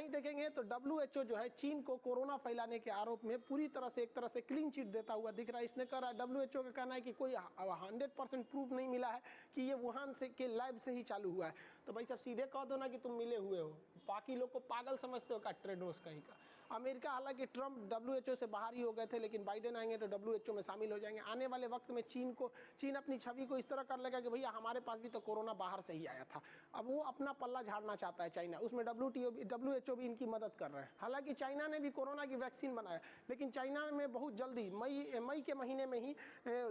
वहीं देखेंगे तो WHO जो है चीन को कोरोना फैलाने के आरोप में पूरी तरह से एक तरह से क्लीन चिट देता हुआ दिख रहा है। इसने कह रहा है, WHO का कहना है कि कोई 100% प्रूफ नहीं मिला है कि ये वुहान से के लैब से ही चालू हुआ है। तो भाई साहब सीधे कह दो ना कि तुम मिले हुए हो, बाकी लोग को पागल समझते हो का ट्रेडोस कहीं का। अमेरिका हालांकि ट्रंप WHO से बाहर ही हो गए थे, लेकिन बाइडेन आएंगे तो WHO में शामिल हो जाएंगे। आने वाले वक्त में चीन अपनी छवि को इस तरह कर लेगा कि भैया हमारे पास भी तो कोरोना बाहर से ही आया था। अब वो अपना पल्ला झाड़ना चाहता है चाइना, उसमें WHO भी इनकी मदद कर रहे हैं। हालांकि चाइना ने भी कोरोना की वैक्सीन बनाया, लेकिन चाइना में बहुत जल्दी मई के महीने में ही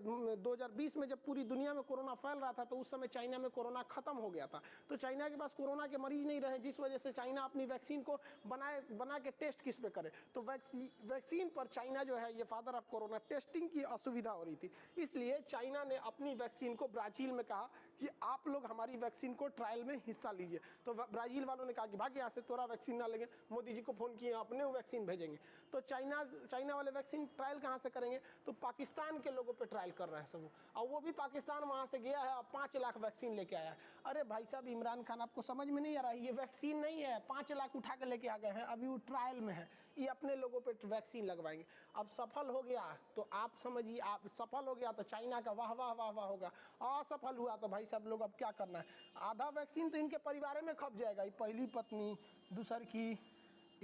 2020 में जब पूरी दुनिया में कोरोना फैल रहा था तो उस समय चाइना में कोरोना खत्म हो गया था। तो चाइना के पास कोरोना के मरीज नहीं रहे, जिस वजह से चाइना अपनी वैक्सीन को बना के टेस्ट किस पे करे, तो वैक्सीन पर चाइना जो है ये फादर ऑफ कोरोना, टेस्टिंग की असुविधा हो रही थी। इसलिए चाइना ने अपनी वैक्सीन को ब्राजील में कहा कि आप लोग हमारी वैक्सीन को ट्रायल में हिस्सा लीजिए। तो ब्राजील वालों ने कहा कि भाग यहाँ से, तोरा वैक्सीन ना लेंगे। मोदी जी को फोन किए, अपने वो वैक्सीन भेजेंगे। तो चाइना वाले वैक्सीन ट्रायल कहाँ से करेंगे, तो पाकिस्तान के लोगों पे ट्रायल कर रहे हैं सब, और वो भी पाकिस्तान वहाँ से गया है और 5 लाख वैक्सीन लेके आया है। अरे भाई साहब इमरान खान, आपको समझ में नहीं आ रहा है, ये वैक्सीन नहीं है, 5 लाख उठा के लेके आ गए हैं, अभी वो ट्रायल में है, ये अपने लोगों पे वैक्सीन लगवाएंगे। अब सफल हो गया तो आप समझिए, आप सफल हो गया तो चाइना का वाह वाह वाह वाह होगा, असफल हुआ तो भाई साहब लोग अब क्या करना है, आधा वैक्सीन तो इनके परिवार में खप जाएगा। पहली पत्नी, दूसर की,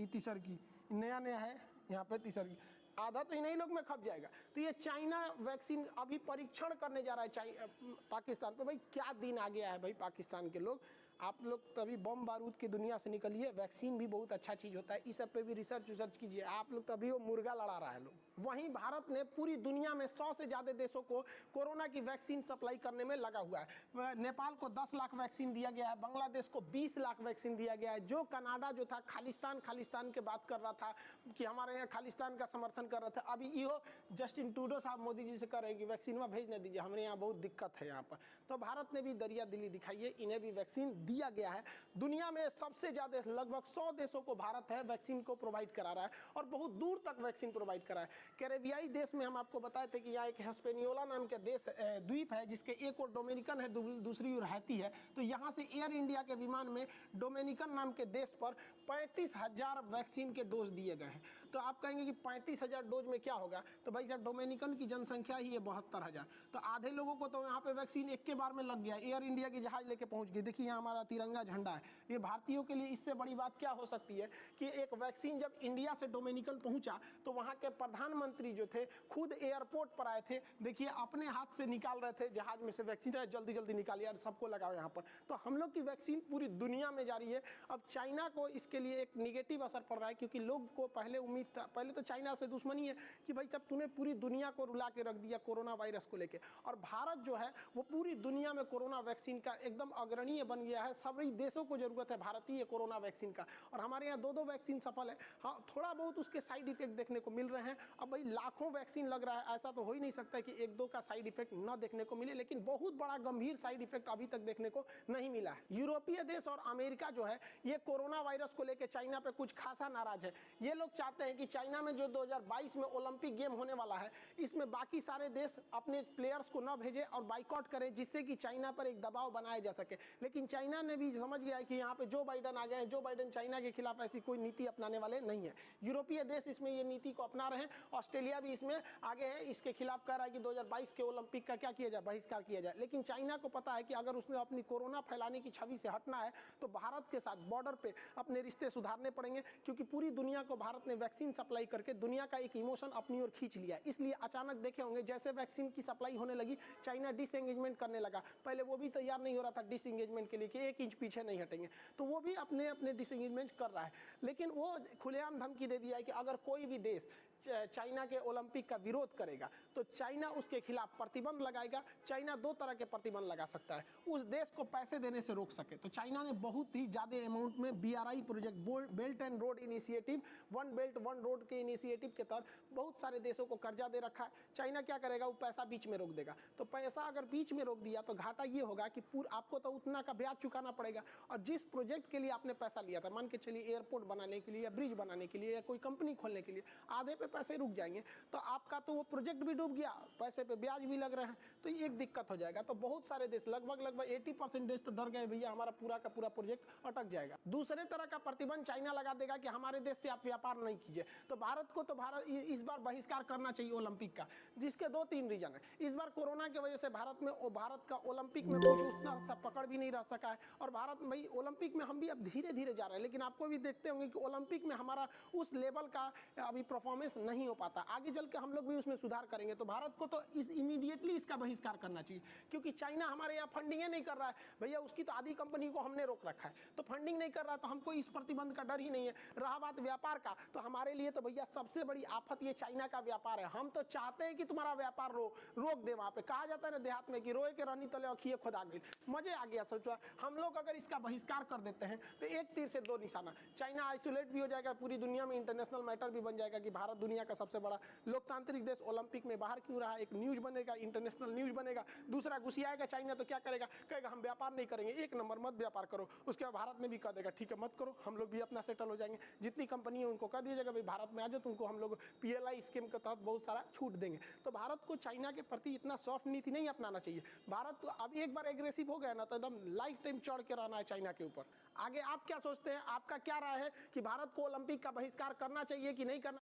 तीसर की, नया है यहाँ पे तीसर की, आधा तो इन्हीं लोग में खप जाएगा। तो ये चाइना वैक्सीन अभी परीक्षण करने जा रहा है पाकिस्तान पे। भाई क्या दिन आ गया है भाई पाकिस्तान के लोग, आप लोग तभी बम बारूद की दुनिया से निकलिए। वैक्सीन भी बहुत अच्छा चीज़ होता है, इस सब पे भी रिसर्च कीजिए। आप लोग तभी वो मुर्गा लड़ा रहा है लोग। वहीं भारत ने पूरी दुनिया में 100 से ज़्यादा देशों को कोरोना की वैक्सीन सप्लाई करने में लगा हुआ है। नेपाल को 10 लाख वैक्सीन दिया गया है, बांग्लादेश को 20 लाख वैक्सीन दिया गया है। जो कनाडा जो था खालिस्तान के बात कर रहा था कि हमारे यहाँ खालिस्तान का समर्थन कर रहा था, अभी इहो जस्टिन ट्रूडो साहब मोदी जी से कह रहे हैं कि वैक्सीन में भेज न दीजिए, हमारे यहाँ बहुत दिक्कत है यहाँ पर। तो भारत ने भी दरिया दिली दिखाई है, इन्हें भी वैक्सीन दिया गया है। दुनिया में सबसे ज्यादा लगभग 100 देशों को भारत है वैक्सीन को प्रोवाइड करा रहा है, और बहुत दूर तक वैक्सीन प्रोवाइड करा है। कैरेबियाई देश में हम आपको बताए थे कि यहाँ एक हिस्पेनियोला नाम का देश द्वीप है, जिसके एक और डोमिनिकन है, दूसरी ओर हैती है। तो यहाँ से एयर इंडिया के विमान में डोमिनिकन नाम के देश पर 35,000 वैक्सीन के डोज दिए गए हैं। तो आप कहेंगे कि 35,000 डोज में क्या होगा, तो भाई साहब डोमिनिकन की जनसंख्या ही है 72,000, तो आधे लोगों को तो यहाँ पे वैक्सीन एक के बार में लग गया। एयर इंडिया की जहाज लेके पहुंच गई। देखिए यहाँ हमारा तिरंगा झंडा है, ये भारतीयों के लिए इससे बड़ी बात क्या हो सकती है कि एक वैक्सीन जब इंडिया से डोमिनिकन पहुंचा तो वहां के प्रधानमंत्री जो थे खुद एयरपोर्ट पर आए थे। देखिए अपने हाथ से निकाल रहे थे जहाज में से वैक्सीन, जल्दी जल्दी निकालिए और सबको लगाओ यहाँ पर। तो हम लोग की वैक्सीन पूरी दुनिया में जारी है। अब चाइना को इसके लिए एक निगेटिव असर पड़ रहा है, क्योंकि लोग को पहले उम्मीद था, पहले तो चाइना से दुश्मनी है कि भाई साहब तूने पूरी दुनिया को रुला के रख दिया कोरोना वायरस को लेके, और भारत जो है वो पूरी दुनिया में कोरोना वैक्सीन का एकदम अग्रणीय बन गया है। सभी देशों को जरूरत है भारतीय कोरोना वैक्सीन का, और हमारे यहाँ 2-2 वैक्सीन सफल है। हाँ थोड़ा बहुत उसके साइड इफेक्ट देखने को मिल रहे हैं। अब भाई लाखों वैक्सीन लग रहा है, ऐसा तो हो ही नहीं सकता कि 1-2 का साइड इफेक्ट न देखने को मिले, लेकिन बहुत बड़ा गंभीर साइड इफेक्ट अभी तक देखने को नहीं मिला है। यूरोपीय देश और अमेरिका जो है ये कोरोना वायरस को लेकर चाइना पे कुछ खासा नाराज है। ये लोग चाहते हैं कि चाइना में जो 2022 में ओलंपिक गेम होने वाला है, इसमें बाकी सारे देश अपने प्लेयर्स को न भेजे और बाइकआउट करें, जिससे कि चाइना पर एक दबाव बनाया जा सके। लेकिन चाइना ने भी समझ गया है कि यहाँ पे जो बाइडेन आ गए हैं, जो बाइडेन चाइना के खिलाफ ऐसी कोई नीति अपनाने वाले नहीं है। यूरोपीय देश इसमें ये नीति को अपना रहे हैं, ऑस्ट्रेलिया भी इसमें आगे है, इसके खिलाफ कह रहा है कि 2022 के ओलंपिक का क्या किया जाए, बहिष्कार किया जाए। लेकिन चाइना को पता है कि अगर उसने अपनी कोरोना फैलाने की छवि से हटना है तो भारत के साथ बॉर्डर पे अपने रिश्ते सुधारने पड़ेंगे, क्योंकि पूरी दुनिया को भारत ने वैक्सीन सप्लाई करके दुनिया का एक इमोशन अपनी ओर खींच लिया। इसलिए अचानक देखे होंगे जैसे वैक्सीन की सप्लाई होने लगी चाइना डिसएंगेजमेंट करने लगा। पहले वो भी तैयार नहीं हो रहा था डिसएंगेजमेंट के लिए कि 1 इंच पीछे नहीं हटेंगे, तो वो भी अपने अपने डिसएंगेजमेंट कर रहा है। लेकिन वो खुलेआम धमकी दे दिया है कि अगर कोई भी देश चाइना के ओलंपिक का विरोध करेगा तो चाइना उसके खिलाफ प्रतिबंध लगाएगा। चाइना 2 तरह के प्रतिबंध लगा सकता है, उस देश को पैसे देने से रोक सके। तो चाइना ने बहुत ही ज़्यादा अमाउंट में BRI project, belt and road initiative, 1 belt 1 road के इनिशिएटिव के तहत बहुत सारे देशों को कर्जा दे रखा है। चाइना क्या करेगा, वो पैसा बीच में रोक देगा। तो पैसा अगर बीच में रोक दिया तो घाटा ये होगा कि आपको तो उतना का ब्याज चुकाना पड़ेगा, और जिस प्रोजेक्ट के लिए आपने पैसा लिया था, मान के चलिए एयरपोर्ट बनाने के लिए या ब्रिज बनाने के लिए या कोई कंपनी खोलने के लिए, आधे पे पे पैसे रुक जाएंगे तो आपका तो वो प्रोजेक्ट भी डूब गया, पैसे पे ब्याज भी लग रहे हैं, तो एक दिक्कत हो जाएगा। तो बहुत सारे देश लगभग 80% देश तो डर गए भैया हमारा पूरा का पूरा प्रोजेक्ट अटक जाएगा। दूसरे तरह का प्रतिबंध चाइना लगा देगा कि हमारे देश से आप व्यापार नहीं कीजिए। तो भारत को तो इस बार बहिष्कार करना चाहिए ओलंपिक का, जिसके 2-3 रीजन है। इस बार कोरोना की वजह से भारत का ओलंपिक में कुछ उतना सा पकड़ भी नहीं रह सका है, और भारत भाई ओलंपिक में हम भी अब धीरे धीरे जा रहे हैं, लेकिन आपको भी देखते होंगे कि ओलंपिक में हमारा उस लेवल का अभी परफॉर्मेंस नहीं हो पाता। आगे चल के हम लोग भी उसमें सुधार करेंगे। तो भारत को तो इमीडिएटली इसका बहिष्कार करना चाहिए, क्योंकि चाइना हमारे यहाँ फंडिंग नहीं कर रहा है भैया, उसकी तो आधी कंपनी को हमने रोक रखा है, तो फंडिंग नहीं कर रहा तो हमको इस प्रतिबंध का डर ही नहीं है। रहा बात व्यापार का, तो हमारे लिए तो भैया सबसे बड़ी आफत ये चाइना का व्यापार है। हम तो चाहते हैं कि तुम्हारा व्यापार रोक दे। वहां पे कहा जाता है ना देहात में कि रोए के रहनी तले अखिए खुदा गई। मजे आ गया। सोचो हम लोग अगर इसका बहिष्कार कर देते हैं तो एक तीर से 2 निशाना, चाइना आइसोलेट भी हो जाएगा, पूरी दुनिया में इंटरनेशनल मैटर भी बन जाएगा कि भारत दुनिया का सबसे बड़ा लोकतांत्रिक देश ओलंपिक में बाहर क्यों रहा, एक न्यूज बनेगा, इंटरनेशनल न्यूज बनेगा। दूसरा घुसियाएगा चाइना तो क्या करेगा, कहेगा हम व्यापार नहीं करेंगे, एक नंबर मत व्यापार करो। उसके बाद भारत में भी कह देगा ठीक है मत करो, हम लोग भी अपना सेटल हो जाएंगे। जितनी कंपनी है उनको कह दिया जाएगा भाई भारत में आ जाओ, तुमको हम लोग PLI स्कीम के तहत बहुत सारा छूट देंगे। तो भारत को चाइना के प्रति इतना सॉफ्ट नीति नहीं अपनाना चाहिए। भारत तो अब एक बार एग्रेसिव हो गया ना तो एकदम लाइफ टाइम चढ़ के रहना है चाइना के ऊपर। आगे आप क्या सोचते हैं, आपका क्या राय है कि भारत को ओलंपिक का बहिष्कार करना चाहिए कि नहीं करना?